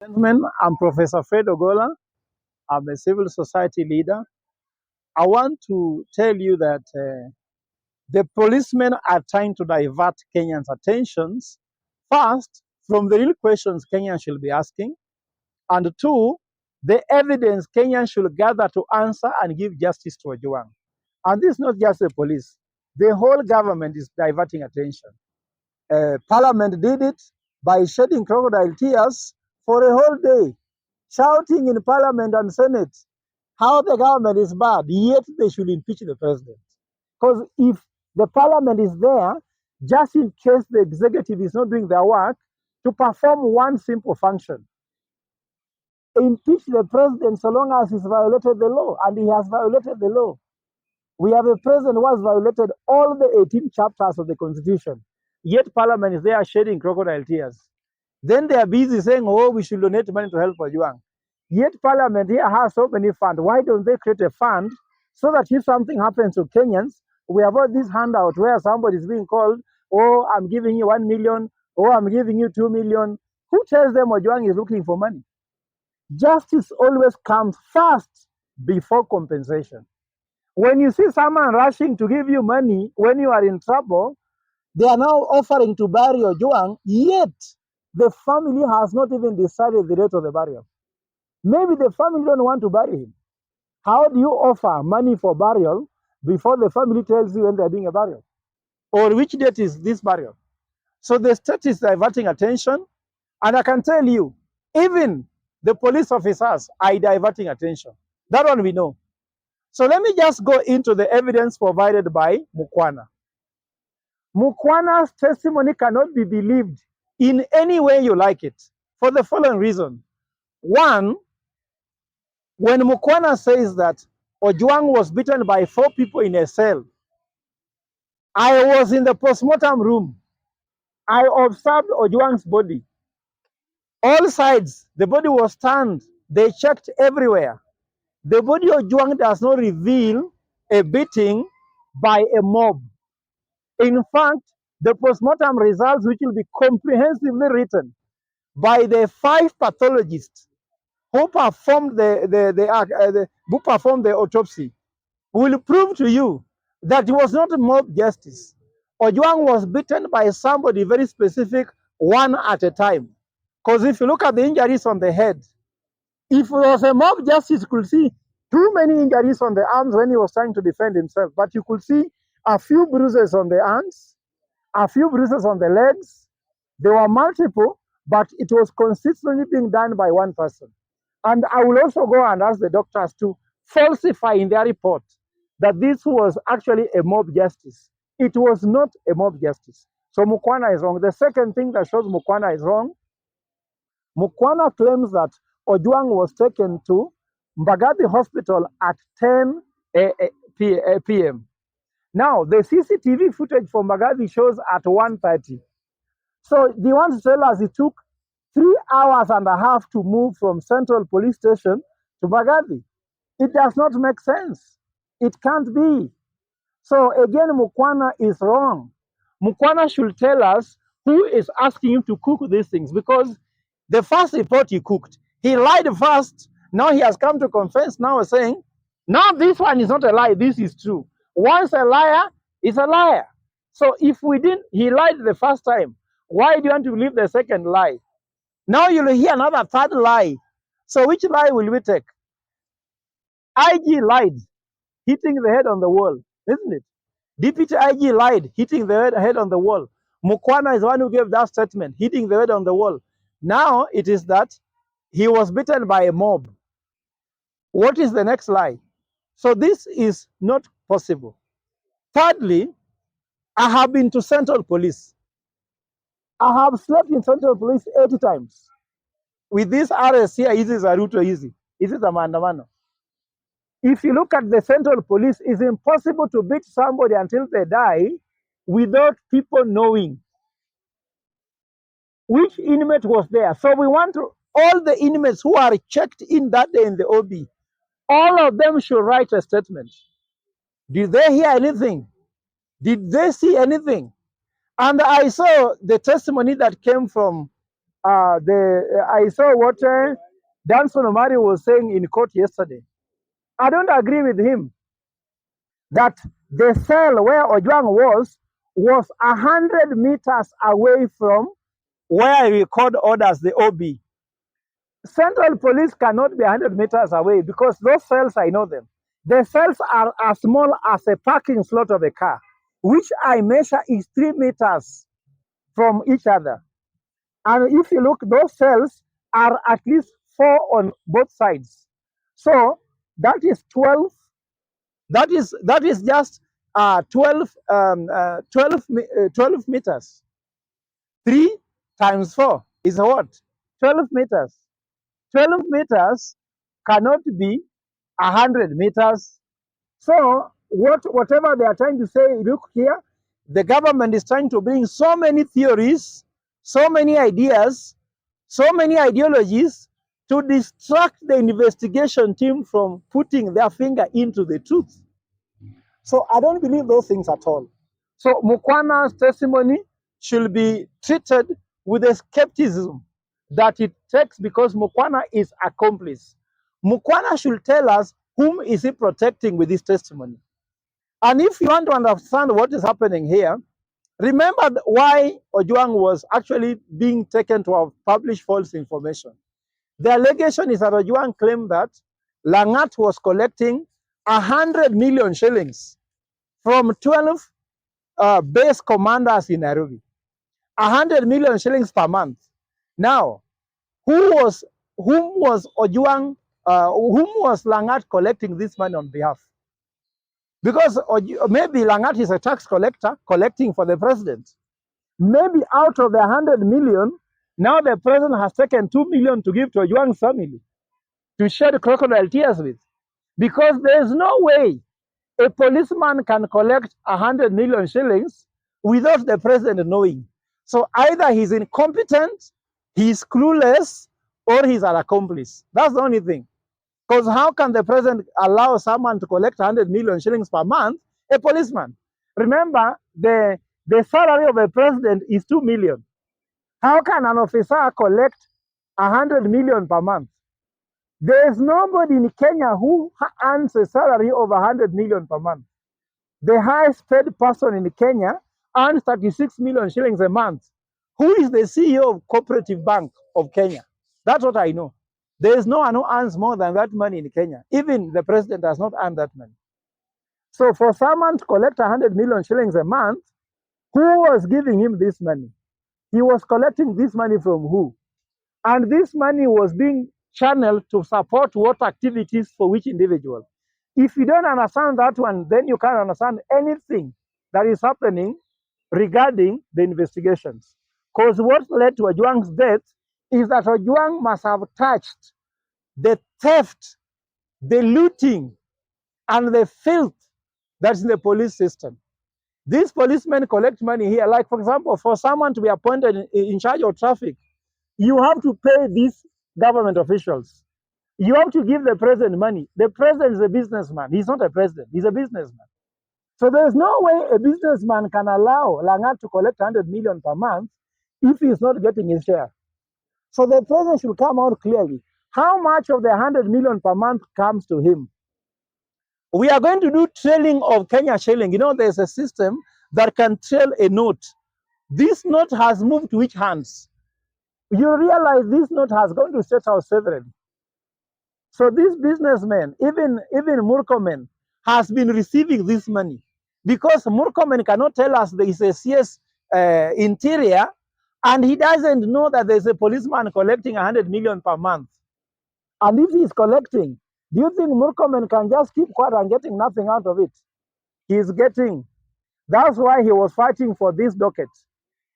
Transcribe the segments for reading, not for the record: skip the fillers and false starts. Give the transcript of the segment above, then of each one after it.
Gentlemen, I'm Professor Fred Ogolla. I'm a civil society leader. I want to tell you that the policemen are trying to divert Kenyans' attentions, first, from the real questions Kenyans should be asking, and two, the evidence Kenyans should gather to answer and give justice to Ojwang. And this is not just the police. The whole government is diverting attention. Parliament did it by shedding crocodile tears for a whole day, shouting in Parliament and Senate how the government is bad, yet they should impeach the president. Because if the Parliament is there, just in case the executive is not doing their work, to perform one simple function, impeach the president so long as he's violated the law, and he has violated the law. We have a president who has violated all the 18 chapters of the Constitution, yet Parliament is there shedding crocodile tears. Then they are busy saying, oh, we should donate money to help Ojwang. Yet Parliament here has so many funds. Why don't they create a fund so that if something happens to Kenyans, we avoid this handout where somebody is being called, oh, I'm giving you 1 million, oh, I'm giving you 2 million. Who tells them Ojwang is looking for money? Justice always comes first before compensation. When you see someone rushing to give you money when you are in trouble, they are now offering to bury Ojwang, yet the family has not even decided the date of the burial. Maybe the family don't want to bury him. How do you offer money for burial before the family tells you when they're doing a burial? Or which date is this burial? So the state is diverting attention, and I can tell you, even the police officers are diverting attention. That one we know. So let me just go into the evidence provided by Mukwana. Mukwana's testimony cannot be believed in any way you like it, for the following reason. One, when Mukwana says that Ojwang was beaten by 4 people in a cell, I was in the postmortem room. I observed Ojwang's body. All sides, the body was turned. They checked everywhere. The body of Ojwang does not reveal a beating by a mob. In fact, the postmortem results, which will be comprehensively written by the 5 pathologists who performed who performed the autopsy, will prove to you that it was not mob justice. Ojwang was beaten by somebody very specific, one at a time. Because if you look at the injuries on the head, if it was a mob justice, you could see too many injuries on the arms when he was trying to defend himself. But you could see a few bruises on the arms, a few bruises on the legs. There were multiple, but it was consistently being done by one person. And I will also go and ask the doctors to falsify in their report that this was actually a mob justice. It was not a mob justice. So Mukwana is wrong. The second thing that shows Mukwana is wrong, Mukwana claims that Ojwang was taken to Mbagathi Hospital at 10 p.m. Now, the CCTV footage from Mbagathi shows at 1:30. So they want to tell us it took 3 hours and a half to move from Central Police Station to Mbagathi. It does not make sense. It can't be. So again, Mukwana is wrong. Mukwana should tell us who is asking him to cook these things, because the first report he cooked, he lied first. Now he has come to confess, now saying, now this one is not a lie, this is true. Once a liar is a liar. So if we didn't, he lied the first time, why do you want to believe the second lie? Now you'll hear another third lie. So which lie will we take? IG lied, hitting the head on the wall, isn't it? Deputy IG lied, hitting the head on the wall. Mukwana is the one who gave that statement, hitting the head on the wall. Now it is that he was beaten by a mob. What is the next lie? So this is not possible. Thirdly, I have been to Central Police. I have slept in Central Police 80 times. With this RS here, easy is a ruto easy. This is a maandamano. If you look at the Central Police, it's impossible to beat somebody until they die without people knowing which inmate was there. So we want to, all the inmates who are checked in that day in the OB, all of them should write a statement. Did they hear anything? Did they see anything? And I saw the testimony that came from I saw what Danson Omari was saying in court yesterday. I don't agree with him that the cell where Ojwang was 100 meters away from where we record orders, the OB. Central Police cannot be 100 meters away because those cells, I know them. The cells are as small as a parking slot of a car, which I measure is 3 meters from each other. And if you look, those cells are at least 4 on both sides. So that is 12. That is just 12 meters. 3 times 4 is what? 12 meters. 12 meters cannot be 100 meters. So whatever they are trying to say, look here, the government is trying to bring so many theories, so many ideas, so many ideologies to distract the investigation team from putting their finger into the truth. So I don't believe those things at all. So Mukwana's testimony should be treated with the skepticism that it takes because Mukwana is accomplice. Mukwana should tell us whom is he protecting with this testimony. And if you want to understand what is happening here, remember why Ojwang was actually being taken to have published false information. The allegation is that Ojwang claimed that Langat was collecting 100 million shillings from 12 base commanders in Nairobi. 100 million shillings per month. Now, whom was Ojwang, whom was Langat collecting this money on behalf? Because maybe Langat is a tax collector collecting for the president. Maybe out of the 100 million, now the president has taken 2 million to give to Ojwang's family to shed crocodile tears with. Because there's no way a policeman can collect 100 million shillings without the president knowing. So either he's incompetent, he's clueless, or he's an accomplice. That's the only thing. Because how can the president allow someone to collect 100 million shillings per month? A policeman. Remember, the salary of a president is 2 million. How can an officer collect 100 million per month? There is nobody in Kenya who earns a salary of 100 million per month. The highest paid person in Kenya earns 36 million shillings a month. Who is the CEO of Cooperative Bank of Kenya? That's what I know. There is no one who earns more than that money in Kenya. Even the president does not earn that money. So for someone to collect 100 million shillings a month, who was giving him this money? He was collecting this money from who? And this money was being channeled to support what activities for which individual. If you don't understand that one, then you can't understand anything that is happening regarding the investigations. Because what led to Ojwang's death is that Ojwang must have touched the theft, the looting, and the filth that's in the police system. These policemen collect money here. Like, for example, for someone to be appointed in charge of traffic, you have to pay these government officials. You have to give the president money. The president is a businessman. He's not a president. He's a businessman. So there's no way a businessman can allow Langat to collect 100 million per month if he's not getting his share. So the president should come out clearly. How much of the 100 million per month comes to him? We are going to do trailing of Kenya shilling. You know, there's a system that can trail a note. This note has moved to which hands? You realize this note has gone to State House severally. So this businessman, even Murkomen, has been receiving this money because Murkomen cannot tell us there is a CS interior and he doesn't know that there's a policeman collecting 100 million per month. And if he's collecting, do you think Murkomen can just keep quiet and getting nothing out of it? He's getting. That's why he was fighting for this docket.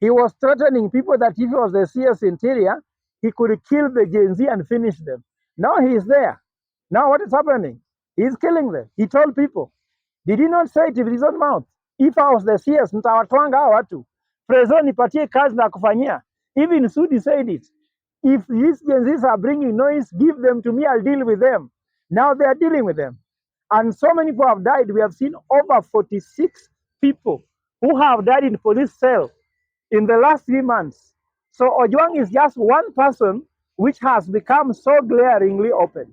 He was threatening people that if he was the CS interior, he could kill the Gen Z and finish them. Now he is there. Now what is happening? He's killing them. He told people. Did he not say it with his own mouth? If I was the CS, nitawatwanga hawa watu. Prezo nipatie kazi na kufanyia. Even Sudi said it. If these Gen Zs are bringing noise, give them to me, I'll deal with them. Now they are dealing with them. And so many people have died. We have seen over 46 people who have died in police cell in the last 3 months. So Ojwang is just one person which has become so glaringly open.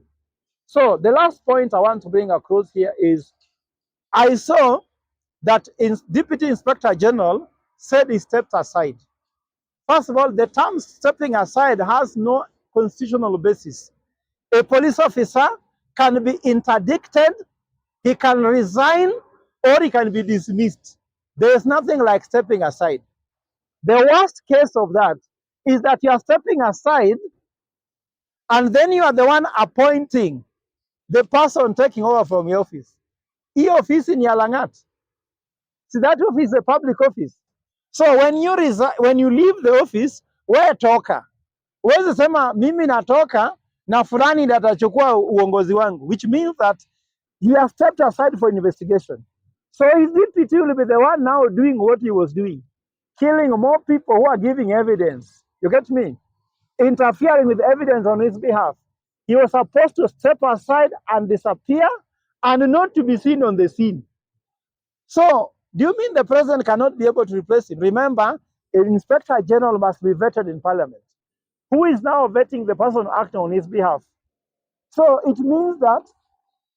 So the last point I want to bring across here is I saw that Deputy Inspector General said he stepped aside. First of all, the term stepping aside has no constitutional basis. A police officer can be interdicted, he can resign, or he can be dismissed. There is nothing like stepping aside. The worst case of that is that you are stepping aside and then you are the one appointing the person taking over from your office. Your office in Yalangat. See, that office is a public office. So when you leave the office, wewe toka. Huwezi sema mimi natoka na fulani ndiye atachukua uongozi wangu, which means that he has stepped aside for investigation. So his deputy will be the one now doing what he was doing, killing more people who are giving evidence. You get me? Interfering with evidence on his behalf. He was supposed to step aside and disappear and not to be seen on the scene. So, do you mean the president cannot be able to replace him? Remember, an inspector general must be vetted in parliament. Who is now vetting the person acting on his behalf? So it means that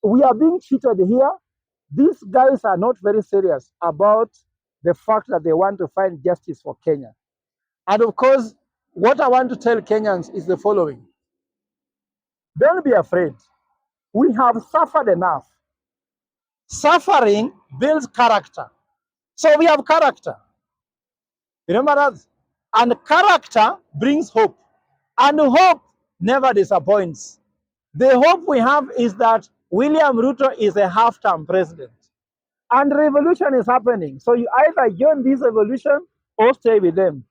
we are being cheated here. These guys are not very serious about the fact that they want to find justice for Kenya. And of course, what I want to tell Kenyans is the following. Don't be afraid. We have suffered enough. Suffering builds character. So we have character. Remember that? And character brings hope. And hope never disappoints. The hope we have is that William Ruto is a half-term president. And revolution is happening. So you either join this revolution or stay with them.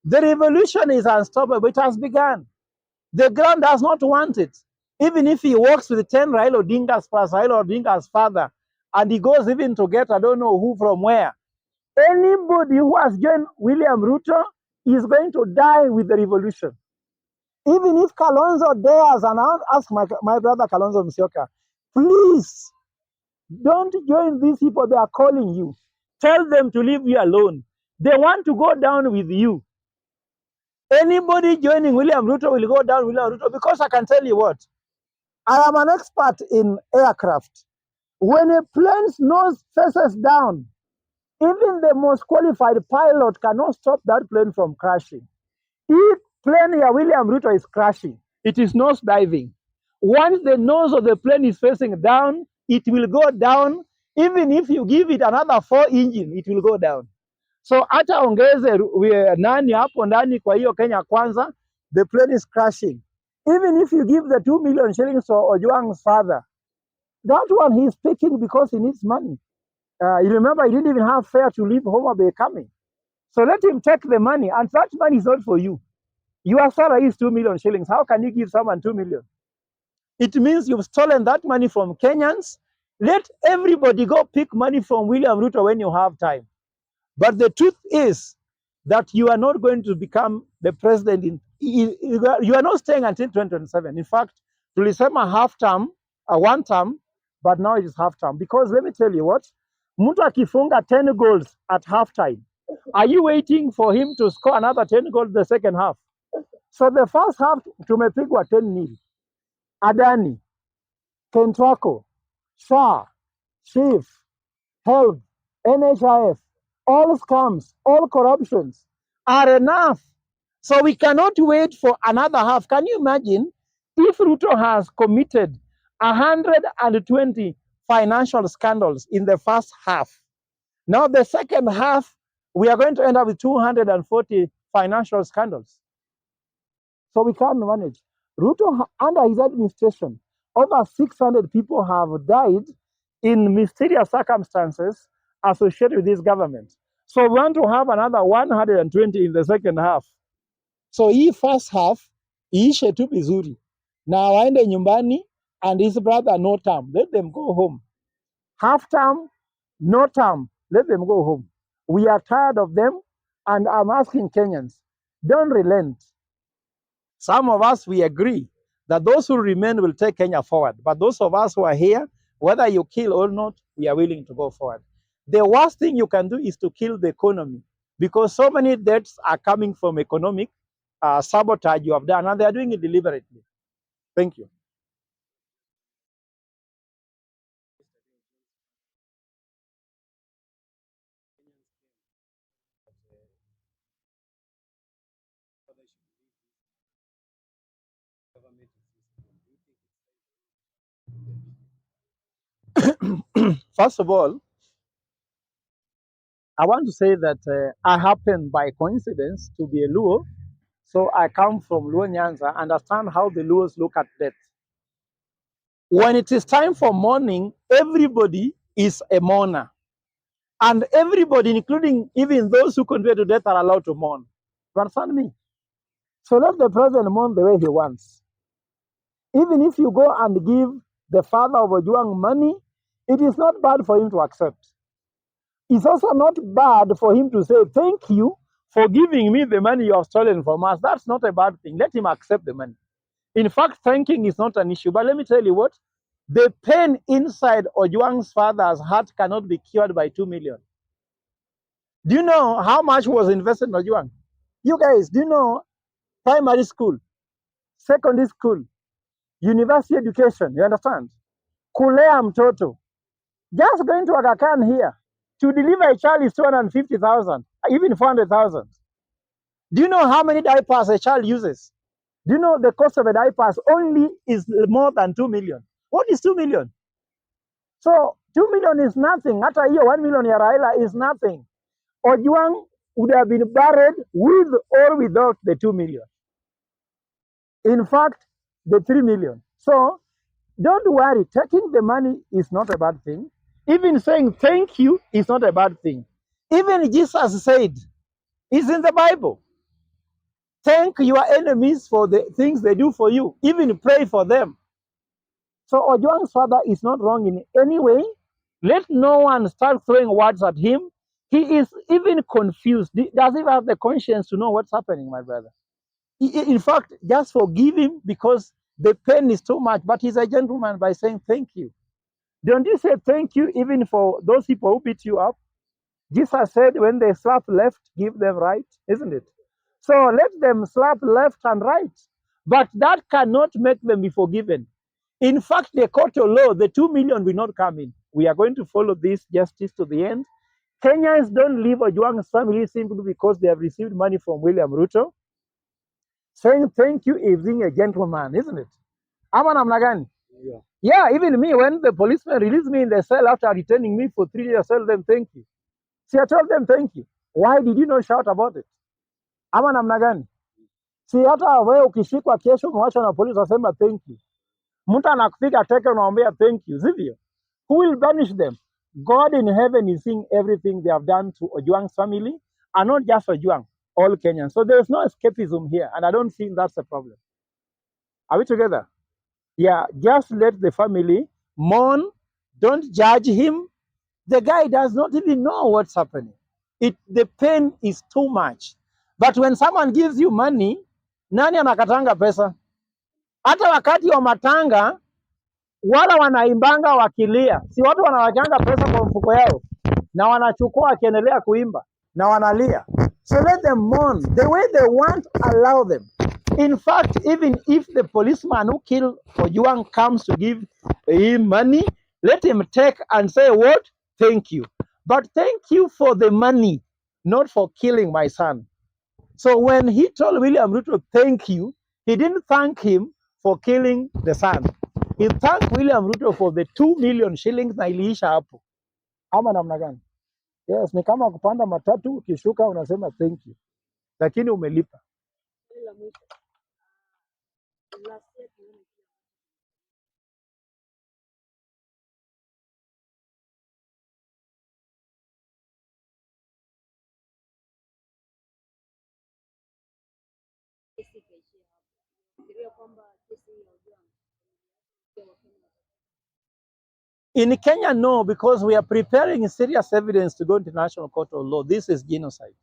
The revolution is unstoppable. It has begun. The ground does not want it. Even if he works with 10 Raila Odinga's plus Raila Odinga's father, and he goes even to get I don't know who from where, anybody who has joined William Ruto is going to die with the revolution. Even if Kalonzo dares, and I'll ask my brother Kalonzo Musyoka, please don't join these people. They are calling you. Tell them to leave you alone. They want to go down with you. Anybody joining William Ruto will go down with William Ruto, because I can tell you what, I am an expert in aircraft. When a plane's nose faces down, even the most qualified pilot cannot stop that plane from crashing. If plane here William Ruto is crashing, it is nose diving. Once the nose of the plane is facing down, it will go down. Even if you give it another 4 engine, it will go down. So hata ongeze nani hapo ndani kwa hiyo Kenya Kwanza, the plane is crashing. Even if you give the 2 million shillings to Ojwang's father, that one he is taking because he needs money. You remember, he didn't even have fare to leave Homa Bay coming. So let him take the money, and that money is not for you. Your salary is 2 million shillings. How can you give someone 2 million? It means you've stolen that money from Kenyans. Let everybody go pick money from William Ruto when you have time. But the truth is that you are not going to become the president. You are not staying until 2027. In fact, tulisema half term, 1 term, but now it is half term. Because let me tell you what, mtu akifunga 10 goals at half time, are you waiting for him to score another 10 goals the second half? So the first half tumepigwa 10-0. Adani, Kentwako, SHA, Chief, Health, NHIF, all scams, all corruptions are enough. So we cannot wait for another half. Can you imagine if Ruto has committed 120 financial scandals in the first half? Now the second half, we are going to end up with 240 financial scandals. So we can't manage. Ruto, under his administration, over 600 people have died in mysterious circumstances associated with this government. So we want to have another 120 in the second half. So hii first half, iishe tu vizuri. Na waende nyumbani, and his brother no term. Let them go home. Half term, no term. Let them go home. We are tired of them, and I'm asking Kenyans, don't relent. Some of us, we agree that those who remain will take Kenya forward. But those of us who are here, whether you kill or not, we are willing to go forward. The worst thing you can do is to kill the economy, because so many debts are coming from economic sabotage you have done, and they are doing it deliberately. Thank you. First of all, I want to say that I happen by coincidence to be a Luo. So I come from Luo Nyanza, understand how the Luos look at death. When it is time for mourning, everybody is a mourner. And everybody, including even those who convey to death, are allowed to mourn. You understand me? So let the president mourn the way he wants. Even if you go and give the father of Ojwang money, it is not bad for him to accept. It's also not bad for him to say, thank you for giving me the money you have stolen from us. That's not a bad thing. Let him accept the money. In fact, thanking is not an issue. But let me tell you what, the pain inside Ojwang's father's heart cannot be cured by 2 million. Do you know how much was invested in Ojwang? You guys, do you know primary school, secondary school, university education, you understand? Kulea mtoto. Just going to Aga Khan here, to deliver a child is 250,000, even 400,000. Do you know how many diapers a child uses? Do you know the cost of a diapers only is more than 2 million? What is 2 million? So 2 million is nothing. Hata hiyo 1 million ya Raila is nothing. Ojwang would have been buried with or without the 2 million. In fact, the 3 million. So don't worry, taking the money is not a bad thing. Even saying thank you is not a bad thing. Even Jesus said, it's in the Bible. Thank your enemies for the things they do for you. Even pray for them. So Ojwang's father is not wrong in any way. Let no one start throwing words at him. He is even confused. Does he have the conscience to know what's happening, my brother? In fact, just forgive him because the pain is too much. But he's a gentleman by saying thank you. Don't you say thank you even for those people who beat you up? Jesus said, when they slap left, give them right, isn't it? So let them slap left and right. But that cannot make them be forgiven. In fact, the court of law, the 2 million will not come in. We are going to follow this justice to the end. Kenyans don't leave Ojwang's family simply because they have received money from William Ruto. Saying thank you is being a gentleman, isn't it? Ama namna gani? Yeah, even me, when the policeman released me in the cell after retaining me for 3 years, I told them thank you. See, I told them thank you. Why did you not shout about it? Ama namna gani? Si hata wewe ukishikwa kesho umewachwa na polisi wasema thank you. Mtu anakupiga teke unamwambia thank you, sivyo? Who will punish them? God in heaven is seeing everything they have done to Ojwang's family, and not just Ojwang, all Kenyans. So there is no escapism here, and I don't think that's a problem. Are we together? Yeah, just let the family mourn. Don't judge him. The guy does not even know what's happening. The pain is too much. But when someone gives you money, nani anakatanga pesa? Hata wakati wa matanga, wala wanaimbanga wakilia, si watu wanawachanga pesa kwa mfuko yao na wanachukua wakiendelea kuimba na wanalia. So let them mourn the way they want, allow them. In fact, even if the policeman who killed Ojwang comes to give him money, let him take and say what? Thank you. But thank you for the money, not for killing my son. So when he told William Ruto thank you, he didn't thank him for killing the son. He thanked William Ruto for the 2 million shillings na iliisha hapo. Ama namna gani? Yes, ni kama kupanda matatu ukishuka unasema thank you. Lakini umelipa. In Kenya, no, because we are preparing serious evidence to go to International Court of Law. This is genocide.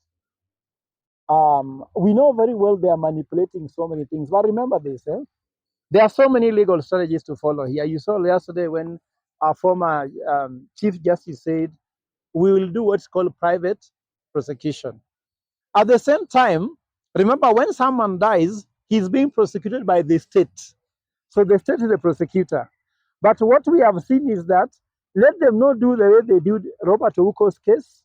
We know very well they are manipulating so many things. But remember this, there are so many legal strategies to follow here. You saw yesterday when our former Chief Justice said, we will do what's called private prosecution. At the same time, Remember, when someone dies, he's being prosecuted by the state. So the state is the prosecutor. But what we have seen is that let them not do the way they did Robert Ouko's case,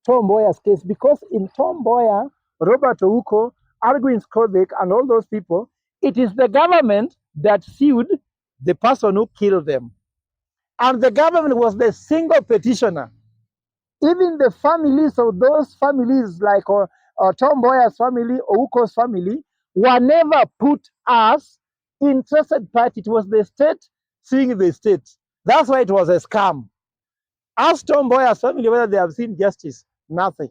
Tom Mboya's case, because in Tom Mboya, Robert Ouko, Arguin Skodek, and all those people, it is the government that sued the person who killed them. And the government was the single petitioner. Even the families of those families, like Tom Mboya's family, Ouko's family, were never put as interested party. It was the state suing the state. That's why it was a scam. Ask Tom Mboya's family whether they have seen justice. Nothing.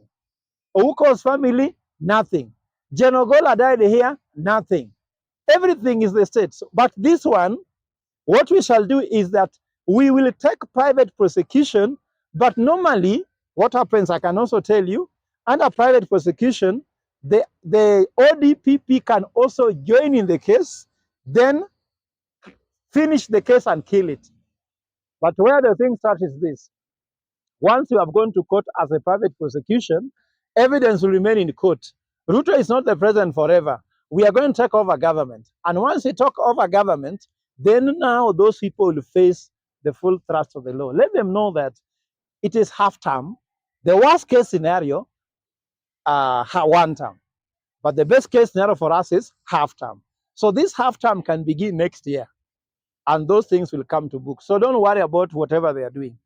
Ouko's family, nothing. Jen Ogolla died here, nothing. Everything is the state. But this one, what we shall do is that we will take private prosecution, but normally what happens, I can also tell you, under private prosecution, the ODPP can also join in the case, then finish the case and kill it. But where the thing starts is this. Once you have gone to court as a private prosecution, evidence will remain in court. Ruto is not the president forever. We are going to take over government. And once we take over government, then now those people will face the full thrust of the law. Let them know that it is half term. The worst case scenario, one term. But the best case scenario for us is half term. So this half term can begin next year. And those things will come to book. So don't worry about whatever they are doing.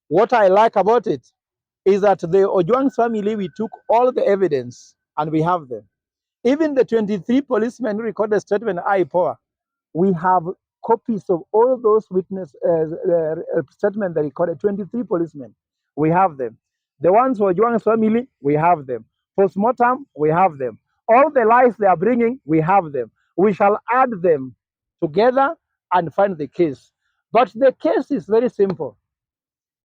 What I like about it is that the Ojwang's family, we took all the evidence and we have them. Even the 23 policemen who recorded statement I-Power, we have copies of all those witness statements that recorded, 23 policemen. We have them. The ones for Ojwang's family, we have them. Postmortem, we have them. All the lies they are bringing, we have them. We shall add them together and find the case. But the case is very simple.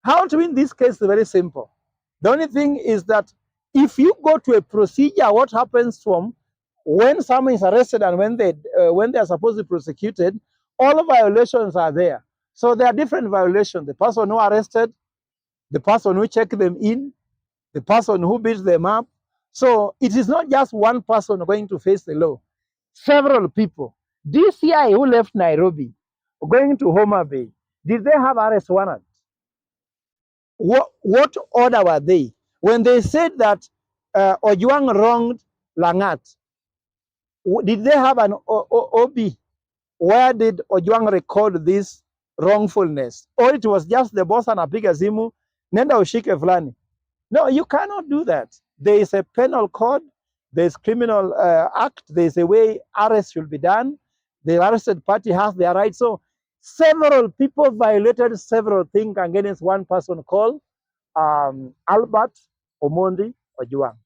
How to win this case is very simple. The only thing is that if you go to a procedure, what happens from when someone is arrested and when they are supposed to be prosecuted, all violations are there. So there are different violations. The person who arrested, the person who checked them in, the person who beat them up. So it is not just one person going to face the law. Several people. DCI who left Nairobi, going to Homa Bay, did they have arrest warrant? What order were they? When they said that Ojwang wronged Langat, did they have an OB? Where did Ojwang record this wrongfulness? Or it was just the boss and apiga simu, nenda ushike fulani. No, you cannot do that. There is a penal code, there's criminal act, there's a way arrest should be done. The arrested party has their rights. So several people violated several things against one person called Albert Omondi Ojwang.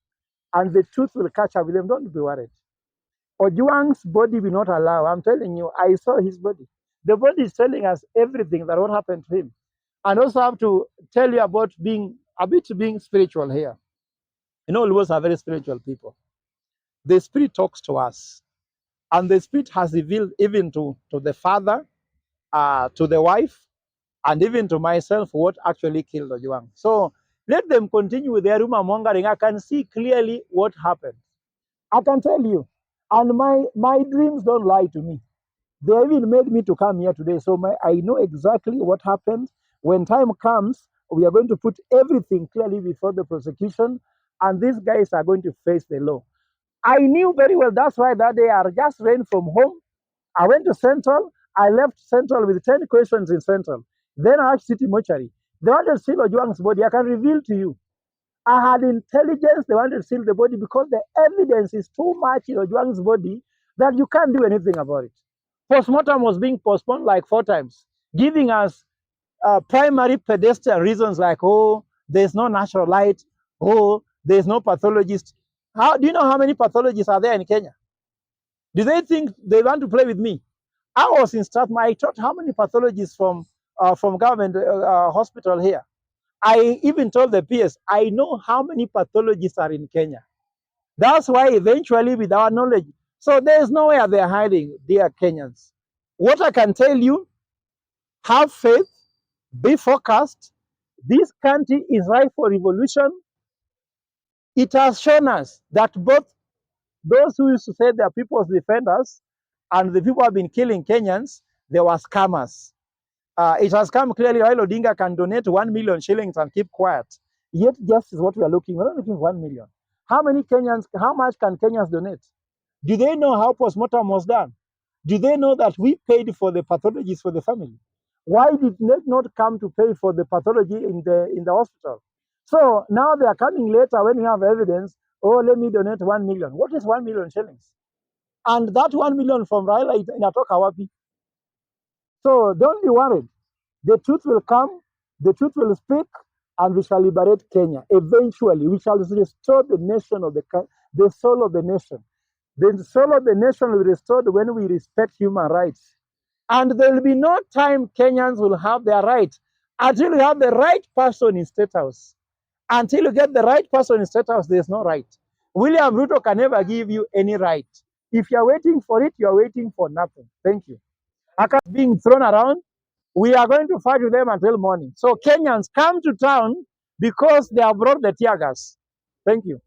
And the truth will catch up with them. Don't be worried. Ojwang's body will not allow. I'm telling you, I saw his body. The body is telling us everything that what happened to him. And also have to tell you about being spiritual here. You know, Lewis are very spiritual people. The spirit talks to us. And the spirit has revealed even to the father, to the wife, and even to myself what actually killed Ojwang. So let them continue with their rumor mongering. I can see clearly what happened. I can tell you. And my dreams don't lie to me. They even made me to come here today. So I know exactly what happened. When time comes, we are going to put everything clearly before the prosecution, and these guys are going to face the law. I knew very well. That's why that day I just ran from home. I went to Central. I left Central with 10 questions in Central. Then I asked City Mortuary. They wanted to steal Ojwang's body. I can reveal to you. I had intelligence. They wanted to steal the body because the evidence is too much in Ojwang's body that you can't do anything about it. Postmortem was being postponed like 4 times, giving us primary pedestrian reasons like, oh, there's no natural light, oh, there's no pathologist. How do you know how many pathologists are there in Kenya? Do they think they want to play with me? I was in Strathmore. I taught how many pathologists from government hospital here. I even told the PS, I know how many pathologists are in Kenya. That's why eventually with our knowledge, so there's nowhere they're hiding, dear Kenyans. What I can tell you, have faith, be focused. This country is ripe for revolution. It has shown us that both those who used to say they are people's defenders and the people have been killing Kenyans, they were scammers. It has come clearly Raila Odinga can donate 1 million shillings and keep quiet. Yet justice is what we are looking. We're not looking for 1 million. How many Kenyans, how much can Kenyans donate? Do they know how postmortem was done? Do they know that we paid for the pathologies for the family? Why did they not come to pay for the pathology in the hospital? So now they are coming later when you have evidence. Oh, let me donate 1 million. What is 1 million shillings? And that 1 million from Raila inatoka wapi? So don't be worried. The truth will come, the truth will speak, and we shall liberate Kenya. Eventually, we shall restore the nation of the soul of the nation. The soul of the nation will be restored when we respect human rights. And there will be no time Kenyans will have their right until you have the right person in State House. Until you get the right person in State House, there's no right. William Ruto can never give you any right. If you're waiting for it, you're waiting for nothing. Thank you. Aka being thrown around, we are going to fight with them until morning. So Kenyans, come to town because they have brought the tear gas. Thank you.